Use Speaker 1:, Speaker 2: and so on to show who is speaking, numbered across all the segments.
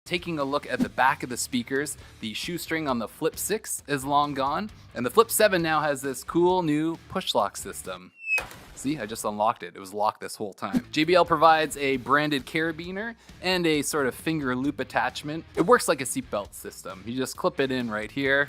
Speaker 1: Taking a look at the back of the speakers, the shoestring on the Flip 6 is long gone, and the Flip 7 now has this cool new push lock system. See, I just unlocked it. It was locked this whole time. JBL provides a branded carabiner and a sort of finger loop attachment. It works like a seatbelt system. You just clip it in right here.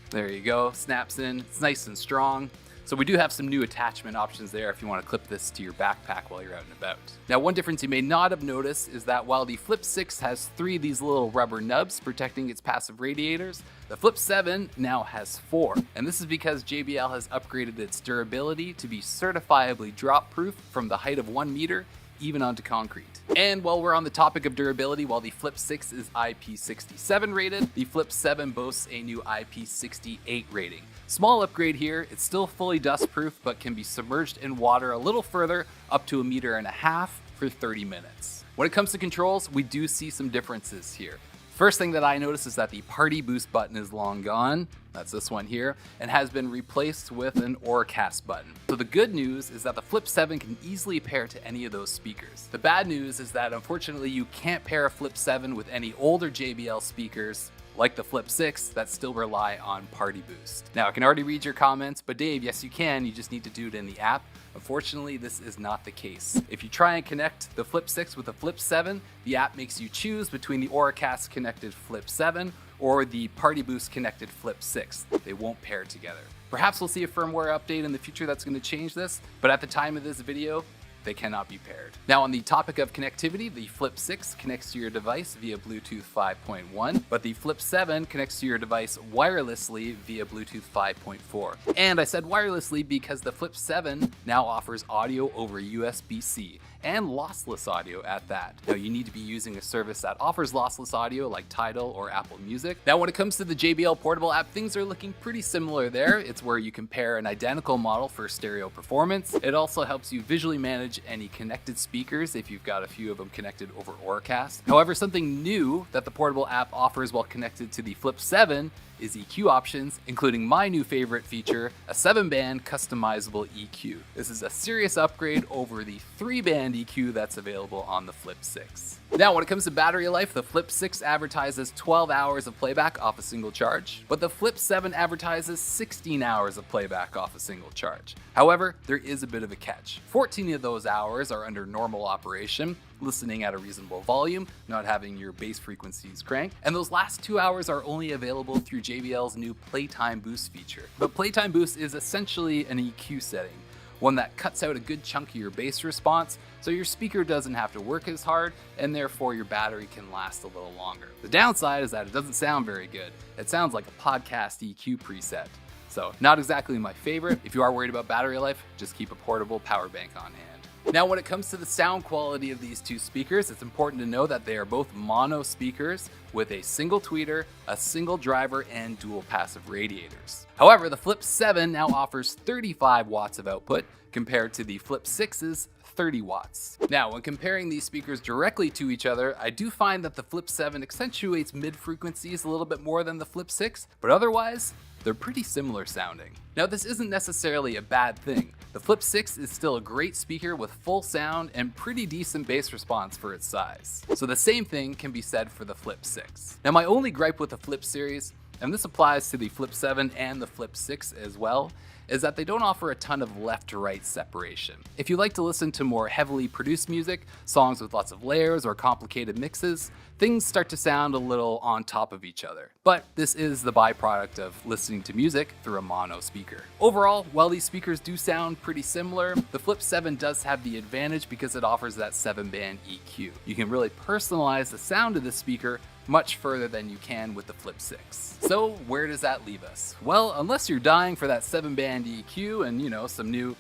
Speaker 1: There you go, snaps in. It's nice and strong. So we do have some new attachment options there if you want to clip this to your backpack while you're out and about. Now, one difference you may not have noticed is that while the Flip 6 has 3 of these little rubber nubs protecting its passive radiators, the Flip 7 now has 4. And this is because JBL has upgraded its durability to be certifiably drop-proof from the height of 1 meter even onto concrete. And while we're on the topic of durability, while the Flip 6 is IP67 rated, the Flip 7 boasts a new IP68 rating. Small upgrade here, it's still fully dust-proof, but can be submerged in water a little further, up to 1.5 meters for 30 minutes. When it comes to controls, we do see some differences here. First thing that I noticed is that the Party Boost button is long gone, that's this one here, and has been replaced with an Auracast button. So the good news is that the Flip 7 can easily pair to any of those speakers. The bad news is that unfortunately you can't pair a Flip 7 with any older JBL speakers like the Flip 6 that still rely on Party Boost. Now, I can already read your comments, but Dave, yes you can, you just need to do it in the app. Unfortunately, this is not the case. If you try and connect the Flip 6 with the Flip 7, the app makes you choose between the Auracast connected Flip 7 or the Party Boost connected Flip 6. They won't pair together. Perhaps we'll see a firmware update in the future that's going to change this, but at the time of this video, they cannot be paired. Now, on the topic of connectivity, the Flip 6 connects to your device via Bluetooth 5.1, but the Flip 7 connects to your device wirelessly via Bluetooth 5.4. And I said wirelessly because the Flip 7 now offers audio over USB-C, and lossless audio at that. Now, you need to be using a service that offers lossless audio like Tidal or Apple Music. Now, when it comes to the JBL Portable app, things are looking pretty similar there. It's where you compare an identical model for stereo performance. It also helps you visually manage any connected speakers if you've got a few of them connected over Auracast. However, something new that the Portable app offers while connected to the Flip 7 is EQ options, including my new favorite feature, a 7-band customizable EQ. This is a serious upgrade over the 3-band EQ that's available on the Flip 6. Now, when it comes to battery life, the Flip 6 advertises 12 hours of playback off a single charge, but the Flip 7 advertises 16 hours of playback off a single charge. However, there is a bit of a catch. 14 of those hours are under normal operation, listening at a reasonable volume, not having your bass frequencies crank, and those last 2 hours are only available through JBL's new Playtime Boost feature. But Playtime Boost is essentially an EQ setting, one that cuts out a good chunk of your bass response, so your speaker doesn't have to work as hard, and therefore your battery can last a little longer. The downside is that it doesn't sound very good. It sounds like a podcast EQ preset. So not exactly my favorite. If you are worried about battery life, just keep a portable power bank on hand. Now, when it comes to the sound quality of these two speakers, it's important to know that they are both mono speakers with a single tweeter, a single driver, and dual passive radiators. However, the Flip 7 now offers 35 watts of output compared to the Flip 6's 30 watts. Now, when comparing these speakers directly to each other, I do find that the Flip 7 accentuates mid frequencies a little bit more than the Flip 6, but otherwise, they're pretty similar sounding. Now, this isn't necessarily a bad thing. The Flip 6 is still a great speaker with full sound and pretty decent bass response for its size. So the same thing can be said for the Flip 6. Now, my only gripe with the Flip series, and this applies to the Flip 7 and the Flip 6 as well, is that they don't offer a ton of left to right separation. If you like to listen to more heavily produced music, songs with lots of layers or complicated mixes, things start to sound a little on top of each other. But this is the byproduct of listening to music through a mono speaker. Overall, while these speakers do sound pretty similar, the Flip 7 does have the advantage because it offers that 7-band EQ. You can really personalize the sound of the speaker much further than you can with the Flip 6. So where does that leave us? Well, unless you're dying for that 7-band EQ and, some new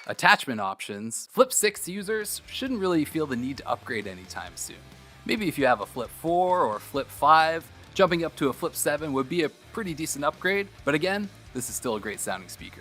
Speaker 1: attachment options, Flip 6 users shouldn't really feel the need to upgrade anytime soon. Maybe if you have a Flip 4 or Flip 5, jumping up to a Flip 7 would be a pretty decent upgrade, but again, this is still a great sounding speaker.